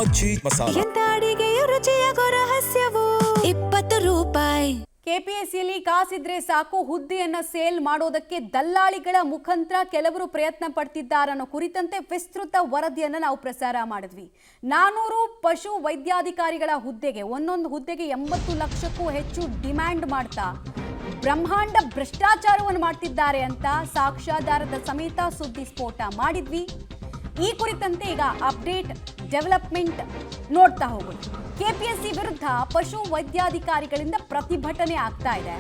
ಮಜ್ಜಿ ಮಸಾಲ. ಎಂತ ಅಡಿಗೆಯ ರುಚಿಯಾಗೋ ರಹಸ್ಯವು 20 ರೂಪಾಯಿ. ಕೆಪಿಎಸ್ಸಿಯಲ್ಲಿ ಕಾಸಿದ್ರೆ ಸಾಕು ಹುದ್ದೆಯನ್ನ ಸೇಲ್ ಮಾಡೋದಕ್ಕೆ ದಲ್ಲಾಳಿಗಳ ಮುಖಾಂತರ ಕೆಲವರು ಪ್ರಯತ್ನ ಪಡ್ತಿದ್ದಾರೆ ಅನ್ನೋ ಕುರಿತಂತೆ ವಿಸ್ತೃತ ವರದಿಯನ್ನು ನಾವು ಪ್ರಸಾರ ಮಾಡಿದ್ವಿ. 400 ಪಶು ವೈದ್ಯಾಧಿಕಾರಿಗಳ ಹುದ್ದೆಗೆ ಒಂದೊಂದು ಹುದ್ದೆಗೆ 80 ಲಕ್ಷಕ್ಕೂ ಹೆಚ್ಚು ಡಿಮ್ಯಾಂಡ್ ಮಾಡ್ತಾ ಬ್ರಹ್ಮಾಂಡ ಭ್ರಷ್ಟಾಚಾರವನ್ನು ಮಾಡ್ತಿದ್ದಾರೆ ಅಂತ ಸಾಕ್ಷ್ಯಾಧಾರದ ಸಮೇತ ಸುದ್ದಿ ಸ್ಫೋಟ ಮಾಡಿದ್ವಿ. ಈ ಕುರಿತಂತೆ ಈಗ ಅಪ್ಡೇಟ್ ಡೆವಲಪ್ಮೆಂಟ್ ನೋಡ್ತಾ ಹೋಗೋಣ. ಕೆಪಿಎಸ್ಸಿ ವಿರುದ್ಧ ಪಶು ವೈದ್ಯಾಧಿಕಾರಿಗಳಿಂದ ಪ್ರತಿಭಟನೆ ಆಗ್ತಾ ಇದೆ.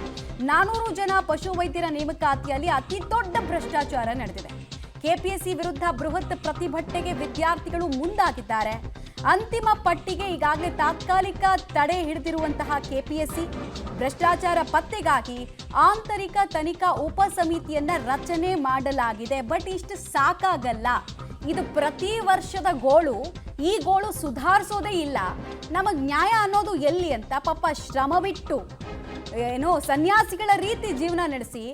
400 ಜನ ಪಶು ವೈದ್ಯರ ನೇಮಕಾತಿಯಲ್ಲಿ ಅತಿ ದೊಡ್ಡ ಭ್ರಷ್ಟಾಚಾರ ನಡೆದಿದೆ. ಕೆಪಿಎಸ್ಸಿ ವಿರುದ್ಧ ಬೃಹತ್ ಪ್ರತಿಭಟನೆಗೆ ವಿದ್ಯಾರ್ಥಿಗಳು ಮುಂದಾಗಿದ್ದಾರೆ. ಅಂತಿಮ ಪಟ್ಟಿಗೆ ಈಗಾಗಲೇ ತಾತ್ಕಾಲಿಕ ತಡೆ ಹಿಡಿದಿರುವಂತಹ ಕೆಪಿಎಸ್ಸಿ ಭ್ರಷ್ಟಾಚಾರ ಪತ್ತೆಗಾಗಿ ಆಂತರಿಕ ತನಿಖಾ ಉಪ ಸಮಿತಿಯನ್ನ ರಚನೆ ಮಾಡಲಾಗಿದೆ. ಬಟ್ ಇಷ್ಟು ಸಾಕಾಗಲ್ಲ. ಇದು ಪ್ರತಿ ವರ್ಷದ ಗೋಳು. ಈ ಗೋಳು ಸುಧಾರಿಸೋದೇ ಇಲ್ಲ. ನಮಗೆ ನ್ಯಾಯ ಅನ್ನೋದು ಎಲ್ಲಿ ಅಂತ ಪಾಪ ಶ್ರಮ ಬಿಟ್ಟು ಏನೋ ಸನ್ಯಾಸಿಗಳ ರೀತಿ ಜೀವನ ನಡೆಸಿ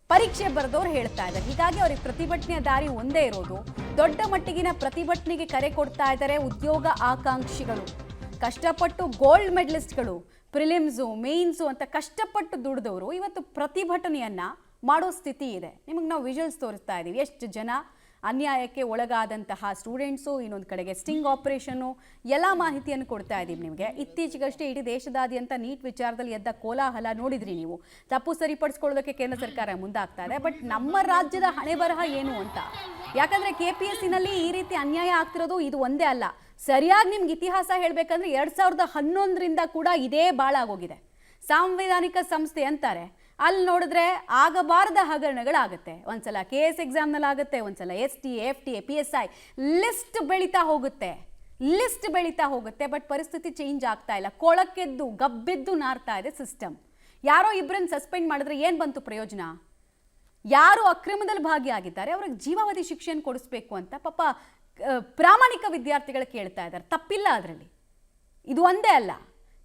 ಪರೀಕ್ಷೆ ಬರೆದವ್ರು ಹೇಳ್ತಾ ಇದ್ದಾರೆ. ಹೀಗಾಗಿ ಅವ್ರಿಗೆ ಪ್ರತಿಭಟನೆಯ ದಾರಿ ಒಂದೇ ಇರೋದು. ದೊಡ್ಡ ಮಟ್ಟಿಗಿನ ಪ್ರತಿಭಟನೆಗೆ ಕರೆ ಕೊಡ್ತಾ ಇದ್ದಾರೆ ಉದ್ಯೋಗ ಆಕಾಂಕ್ಷಿಗಳು. ಕಷ್ಟಪಟ್ಟು ಗೋಲ್ಡ್ ಮೆಡಲಿಸ್ಟ್ಗಳು, ಪ್ರಿಲಿಮ್ಸು ಮೇನ್ಸು ಅಂತ ಕಷ್ಟಪಟ್ಟು ದುಡಿದವರು ಇವತ್ತು ಪ್ರತಿಭಟನೆಯನ್ನ ಮಾಡೋ ಸ್ಥಿತಿ ಇದೆ. ನಿಮಗೆ ನಾವು ವಿಜುವಲ್ಸ್ ತೋರಿಸ್ತಾ ಇದ್ದೀವಿ. ಎಷ್ಟು ಜನ ಅನ್ಯಾಯಕ್ಕೆ ಒಳಗಾದಂತಹ ಸ್ಟೂಡೆಂಟ್ಸು, ಇನ್ನೊಂದು ಕಡೆಗೆ ಸ್ಟಿಂಗ್ ಆಪರೇಷನ್ನು, ಎಲ್ಲ ಮಾಹಿತಿಯನ್ನು ಕೊಡ್ತಾ ಇದ್ದೀವಿ ನಿಮಗೆ. ಇತ್ತೀಚೆಗಷ್ಟೇ ಇಡೀ ದೇಶದಾದ್ಯಂತ ನೀಟ್ ವಿಚಾರದಲ್ಲಿ ಎದ್ದ ಕೋಲಾಹಲ ನೋಡಿದ್ರಿ ನೀವು. ತಪ್ಪು ಸರಿಪಡಿಸ್ಕೊಳ್ಳೋದಕ್ಕೆ ಕೇಂದ್ರ ಸರ್ಕಾರ ಮುಂದಾಗ್ತಾ ಇದೆ. ಬಟ್ ನಮ್ಮ ರಾಜ್ಯದ ಹಣೆ ಬರಹ ಏನು ಅಂತ. ಯಾಕಂದರೆ ಕೆಪಿಎಸ್ಸಿನಲ್ಲಿ ಈ ರೀತಿ ಅನ್ಯಾಯ ಆಗ್ತಿರೋದು ಇದು ಒಂದೇ ಅಲ್ಲ. ಸರಿಯಾಗಿ ನಿಮ್ಗೆ ಇತಿಹಾಸ ಹೇಳಬೇಕಂದ್ರೆ 2011ರಿಂದ ಕೂಡ ಇದೇ ಬಾಳಾಗೋಗಿದೆ. ಸಾಂವಿಧಾನಿಕ ಸಂಸ್ಥೆ ಅಂತಾರೆ, ಅಲ್ಲಿ ನೋಡಿದ್ರೆ ಆಗಬಾರದ ಹಗರಣಗಳಾಗುತ್ತೆ. ಒಂದ್ಸಲ KS ಎಕ್ಸಾಮ್ನಲ್ಲಿ ಆಗುತ್ತೆ, ಒಂದ್ಸಲ ST, FTA, PSI ಲಿಸ್ಟ್ ಬೆಳೀತಾ ಹೋಗುತ್ತೆ. ಬಟ್ ಪರಿಸ್ಥಿತಿ ಚೇಂಜ್ ಆಗ್ತಾ ಇಲ್ಲ. ಕೊಳಕ್ಕೆದ್ದು ಗಬ್ಬೆದ್ದು ನಾರ್ತಾ ಇದೆ ಸಿಸ್ಟಮ್. ಯಾರೋ ಇಬ್ಬರನ್ನು ಸಸ್ಪೆಂಡ್ ಮಾಡಿದ್ರೆ ಏನು ಬಂತು ಪ್ರಯೋಜನ? ಯಾರು ಅಕ್ರಮದಲ್ಲಿ ಭಾಗಿಯಾಗಿದ್ದಾರೆ ಅವ್ರಿಗೆ ಜೀವಾವಧಿ ಶಿಕ್ಷೆಯನ್ನು ಕೊಡಿಸ್ಬೇಕು ಅಂತ ಪಾಪ ಪ್ರಾಮಾಣಿಕ ವಿದ್ಯಾರ್ಥಿಗಳು ಕೇಳ್ತಾ ಇದ್ದಾರೆ. ತಪ್ಪಿಲ್ಲ ಅದರಲ್ಲಿ. ಇದು ಒಂದೇ ಅಲ್ಲ,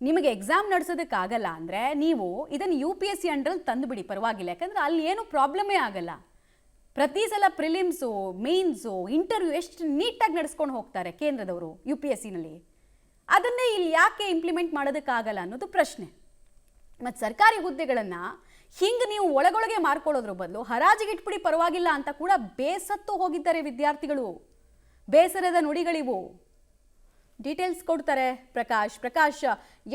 ನಿಮಗೆ ಎಕ್ಸಾಮ್ ನಡೆಸೋದಕ್ಕಾಗಲ್ಲ ಅಂದರೆ ನೀವು ಇದನ್ನು UPSC ಅಂಡರಲ್ಲಿ ತಂದುಬಿಡಿ, ಪರವಾಗಿಲ್ಲ. ಯಾಕಂದರೆ ಅಲ್ಲಿ ಏನು ಪ್ರಾಬ್ಲಮೇ ಆಗಲ್ಲ. ಪ್ರತಿ ಸಲ ಪ್ರಿಲಿಮ್ಸು, ಮೇನ್ಸು, ಇಂಟರ್ವ್ಯೂ ಎಷ್ಟು ನೀಟಾಗಿ ನಡೆಸ್ಕೊಂಡು ಹೋಗ್ತಾರೆ ಕೇಂದ್ರದವರು UPSCನಲ್ಲಿ. ಅದನ್ನೇ ಇಲ್ಲಿ ಯಾಕೆ ಇಂಪ್ಲಿಮೆಂಟ್ ಮಾಡೋದಕ್ಕಾಗಲ್ಲ ಅನ್ನೋದು ಪ್ರಶ್ನೆ. ಮತ್ತು ಸರ್ಕಾರಿ ಹುದ್ದೆಗಳನ್ನು ಹಿಂಗೆ ನೀವು ಒಳಗೊಳಗೆ ಮಾರ್ಕೊಳ್ಳೋದ್ರ ಬದಲು ಹರಾಜಿಗೆ ಇಟ್ಬಿಡಿ, ಪರವಾಗಿಲ್ಲ ಅಂತ ಕೂಡ ಬೇಸತ್ತು ಹೋಗಿದ್ದಾರೆ ವಿದ್ಯಾರ್ಥಿಗಳು. ಬೇಸರದ ನುಡಿಗಳಿವು. ಡೀಟೇಲ್ಸ್ ಕೊಡ್ತಾರೆ ಪ್ರಕಾಶ್.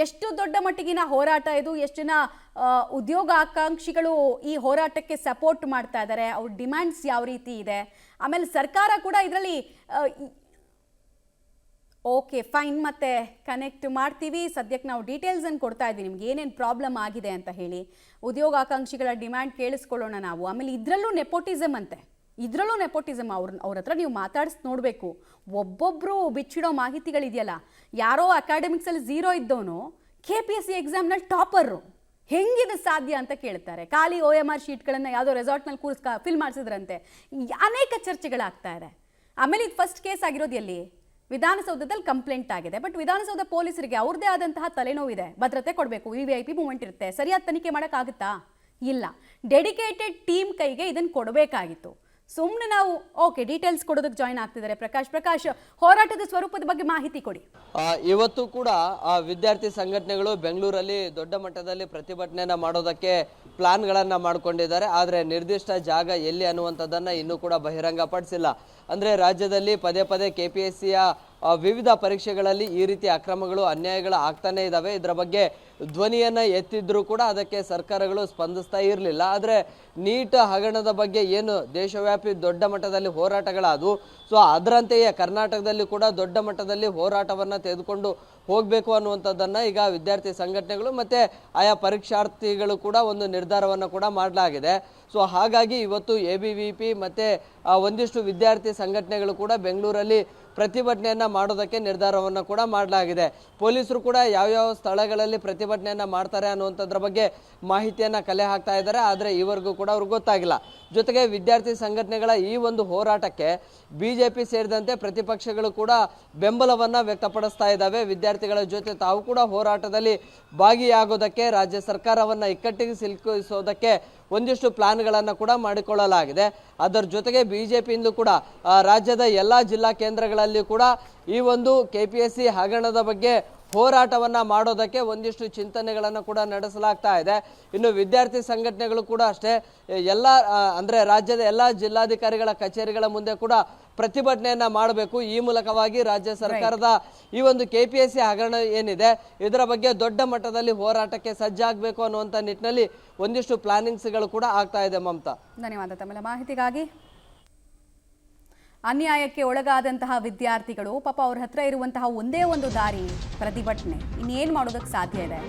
ಎಷ್ಟು ದೊಡ್ಡ ಮಟ್ಟಿಗಿನ ಹೋರಾಟ ಇದು? ಎಷ್ಟು ಜನ ಉದ್ಯೋಗ ಆಕಾಂಕ್ಷಿಗಳು ಈ ಹೋರಾಟಕ್ಕೆ ಸಪೋರ್ಟ್ ಮಾಡ್ತಾ ಇದ್ದಾರೆ? ಅವ್ರ ಡಿಮ್ಯಾಂಡ್ಸ್ ಯಾವ ರೀತಿ ಇದೆ? ಆಮೇಲೆ ಸರ್ಕಾರ ಕೂಡ ಇದರಲ್ಲಿ ಓಕೆ ಫೈನ್, ಮತ್ತೆ ಕನೆಕ್ಟ್ ಮಾಡ್ತೀವಿ. ಸದ್ಯಕ್ಕೆ ನಾವು ಡೀಟೇಲ್ಸನ್ನು ಕೊಡ್ತಾ ಇದ್ದೀವಿ ನಿಮ್ಗೆ ಏನೇನು ಪ್ರಾಬ್ಲಮ್ ಆಗಿದೆ ಅಂತ ಹೇಳಿ. ಉದ್ಯೋಗ ಆಕಾಂಕ್ಷಿಗಳ ಡಿಮ್ಯಾಂಡ್ ಕೇಳಿಸ್ಕೊಳ್ಳೋಣ ನಾವು. ಆಮೇಲೆ ಇದರಲ್ಲೂ ನೆಪೋಟಿಸಮ್ ಅಂತೆ. ಅವ್ರ ಹತ್ರ ನೀವು ಮಾತಾಡಿಸಿ ನೋಡಬೇಕು. ಒಬ್ಬೊಬ್ಬರು ಬಿಚ್ಚಿಡೋ ಮಾಹಿತಿಗಳಿದೆಯಲ್ಲ. ಯಾರೋ ಅಕಾಡೆಮಿಕ್ಸಲ್ಲಿ 0 ಇದ್ದವನು KPSC ಎಕ್ಸಾಮ್ನಲ್ಲಿ ಟಾಪರು. ಹೆಂಗಿದು ಸಾಧ್ಯ ಅಂತ ಕೇಳ್ತಾರೆ. ಖಾಲಿ OMR ಶೀಟ್ಗಳನ್ನು ಯಾವುದೋ ರೆಸಾರ್ಟ್ನಲ್ಲಿ ಫಿಲ್ ಮಾಡಿಸಿದ್ರಂತೆ. ಅನೇಕ ಚರ್ಚೆಗಳಾಗ್ತಾ ಇದೆ. ಆಮೇಲೆ ಇದು ಫಸ್ಟ್ ಕೇಸ್ ಆಗಿರೋದು ಎಲ್ಲಿ? ವಿಧಾನಸೌಧದಲ್ಲಿ ಕಂಪ್ಲೇಂಟ್ ಆಗಿದೆ. ಬಟ್ ವಿಧಾನಸೌಧ ಪೊಲೀಸರಿಗೆ ಅವ್ರದ್ದೇ ಆದಂತಹ ತಲೆನೋವಿದೆ. ಭದ್ರತೆ ಕೊಡಬೇಕು, VIP ಮೂವ್ಮೆಂಟ್ ಇರುತ್ತೆ. ಸರಿಯಾದ ತನಿಖೆ ಮಾಡೋಕ್ಕಾಗುತ್ತಾ? ಇಲ್ಲ. ಡೆಡಿಕೇಟೆಡ್ ಟೀಮ್ ಕೈಗೆ ಇದನ್ನು ಕೊಡಬೇಕಾಗಿತ್ತು. ಸುಮ್ಮನೆ ನಾವು ಓಕೆ ಡೀಟೇಲ್ಸ್ ಕೊಡೋದಕ್ಕೆ ಜಾಯ್ನ್ ಆಗ್ತಿದ್ದಾರೆ. ಪ್ರಕಾಶ್, ಹೋರಾಟದ ಸ್ವರೂಪದ ಬಗ್ಗೆ ಮಾಹಿತಿ ಕೊಡಿ. ಇವತ್ತು ಕೂಡ ವಿದ್ಯಾರ್ಥಿ ಸಂಘಟನೆಗಳು ಬೆಂಗಳೂರಲ್ಲಿ ದೊಡ್ಡ ಮಟ್ಟದಲ್ಲಿ ಪ್ರತಿಭಟನೆಯನ್ನ ಮಾಡೋದಕ್ಕೆ ಪ್ಲಾನ್ಗಳನ್ನು ಮಾಡ್ಕೊಂಡಿದ್ದಾರೆ. ಆದರೆ ನಿರ್ದಿಷ್ಟ ಜಾಗ ಎಲ್ಲಿ ಅನ್ನುವಂಥದ್ದನ್ನು ಇನ್ನೂ ಕೂಡ ಬಹಿರಂಗಪಡಿಸಿಲ್ಲ. ಅಂದರೆ ರಾಜ್ಯದಲ್ಲಿ ಪದೇ KPSCಯ ವಿವಿಧ ಪರೀಕ್ಷೆಗಳಲ್ಲಿ ಈ ರೀತಿ ಅಕ್ರಮಗಳು, ಅನ್ಯಾಯಗಳು ಆಗ್ತಾನೆ ಇದ್ದಾವೆ. ಇದರ ಬಗ್ಗೆ ಧ್ವನಿಯನ್ನು ಎತ್ತಿದ್ರೂ ಕೂಡ ಅದಕ್ಕೆ ಸರ್ಕಾರಗಳು ಸ್ಪಂದಿಸ್ತಾ ಇರಲಿಲ್ಲ. ಆದರೆ ನೀಟ್ ಹಗರಣದ ಬಗ್ಗೆ ಏನು ದೇಶವ್ಯಾಪಿ ದೊಡ್ಡ ಮಟ್ಟದಲ್ಲಿ ಹೋರಾಟಗಳಾದವು, ಸೊ ಅದರಂತೆಯೇ ಕರ್ನಾಟಕದಲ್ಲಿ ಕೂಡ ದೊಡ್ಡ ಮಟ್ಟದಲ್ಲಿ ಹೋರಾಟವನ್ನು ತೆಗೆದುಕೊಂಡು ಹೋಗಬೇಕು ಅನ್ನುವಂಥದ್ದನ್ನು ಈಗ ವಿದ್ಯಾರ್ಥಿ ಸಂಘಟನೆಗಳು ಮತ್ತು ಆಯಾ ಪರೀಕ್ಷಾರ್ಥಿಗಳು ಕೂಡ ಒಂದು ನಿರ್ಧಾರವನ್ನು ಕೂಡ ಮಾಡಲಾಗಿದೆ. ಸೊ ಹಾಗಾಗಿ ಇವತ್ತು ABVP ಮತ್ತು ಒಂದಿಷ್ಟು ವಿದ್ಯಾರ್ಥಿ ಸಂಘಟನೆಗಳು ಕೂಡ ಬೆಂಗಳೂರಲ್ಲಿ ಪ್ರತಿಭಟನೆಯನ್ನು ಮಾಡೋದಕ್ಕೆ ನಿರ್ಧಾರವನ್ನು ಕೂಡ ಮಾಡಲಾಗಿದೆ. ಪೊಲೀಸರು ಕೂಡ ಯಾವ್ಯಾವ ಸ್ಥಳಗಳಲ್ಲಿ ಪ್ರತಿಭಟನೆ ಪ್ರತಿಭಟನೆಯನ್ನ ಮಾಡ್ತಾರೆ ಅನ್ನುವಂಥದ್ರ ಬಗ್ಗೆ ಮಾಹಿತಿಯನ್ನ ಕಲೆ ಹಾಕ್ತಾ ಇದ್ದಾರೆ. ಆದರೆ ಈವರೆಗೂ ಕೂಡ ಅವ್ರಿಗೆ ಗೊತ್ತಾಗಿಲ್ಲ. ಜೊತೆಗೆ ವಿದ್ಯಾರ್ಥಿ ಸಂಘಟನೆಗಳ ಈ ಒಂದು ಹೋರಾಟಕ್ಕೆ ಬಿಜೆಪಿ ಸೇರಿದಂತೆ ಪ್ರತಿಪಕ್ಷಗಳು ಕೂಡ ಬೆಂಬಲವನ್ನ ವ್ಯಕ್ತಪಡಿಸ್ತಾ ಇದ್ದಾವೆ. ವಿದ್ಯಾರ್ಥಿಗಳ ಜೊತೆ ತಾವು ಕೂಡ ಹೋರಾಟದಲ್ಲಿ ಭಾಗಿಯಾಗೋದಕ್ಕೆ, ರಾಜ್ಯ ಸರ್ಕಾರವನ್ನ ಇಕ್ಕಟ್ಟಿಗೆ ಸಿಲುಕಿಸೋದಕ್ಕೆ ಒಂದಿಷ್ಟು ಪ್ಲಾನ್ಗಳನ್ನು ಕೂಡ ಮಾಡಿಕೊಳ್ಳಲಾಗಿದೆ. ಅದರ ಜೊತೆಗೆ ಬಿಜೆಪಿಯಿಂದ ಕೂಡ ರಾಜ್ಯದ ಎಲ್ಲ ಜಿಲ್ಲಾ ಕೇಂದ್ರಗಳಲ್ಲಿ ಕೂಡ ಈ ಒಂದು KPSC ಹಗರಣದ ಬಗ್ಗೆ ಹೋರಾಟವನ್ನ ಮಾಡೋದಕ್ಕೆ ಒಂದಿಷ್ಟು ಚಿಂತನೆಗಳನ್ನು ಕೂಡ ನಡೆಸಲಾಗ್ತಾ ಇದೆ. ಇನ್ನು ವಿದ್ಯಾರ್ಥಿ ಸಂಘಟನೆಗಳು ಕೂಡ ಅಷ್ಟೇ ಎಲ್ಲ ಅಂದ್ರೆ ರಾಜ್ಯದ ಎಲ್ಲ ಜಿಲ್ಲಾಧಿಕಾರಿಗಳ ಕಚೇರಿಗಳ ಮುಂದೆ ಕೂಡ ಪ್ರತಿಭಟನೆಯನ್ನ ಮಾಡಬೇಕು. ಈ ಮೂಲಕವಾಗಿ ರಾಜ್ಯ ಸರ್ಕಾರದ ಈ ಒಂದು KPSC ಹಗರಣ ಏನಿದೆ ಇದರ ಬಗ್ಗೆ ದೊಡ್ಡ ಮಟ್ಟದಲ್ಲಿ ಹೋರಾಟಕ್ಕೆ ಸಜ್ಜಾಗಬೇಕು ಅನ್ನುವಂಥ ನಿಟ್ಟಿನಲ್ಲಿ ಒಂದಿಷ್ಟು ಪ್ಲಾನಿಂಗ್ಸ್ಗಳು ಕೂಡ ಆಗ್ತಾ ಇದೆ. ಮಮತಾ, ಧನ್ಯವಾದ ತಮ್ಮೆಲ್ಲ ಮಾಹಿತಿಗಾಗಿ. ಅನ್ಯಾಯಕ್ಕೆ ಒಳಗಾದಂತಹ ವಿದ್ಯಾರ್ಥಿಗಳು ಪಾಪ ಅವ್ರ ಹತ್ರ ಇರುವಂತಹ ಒಂದೇ ಒಂದು ದಾರಿ ಪ್ರತಿಭಟನೆ. ಇನ್ನೇನು ಮಾಡೋದಕ್ಕೆ ಸಾಧ್ಯ ಇದೆ?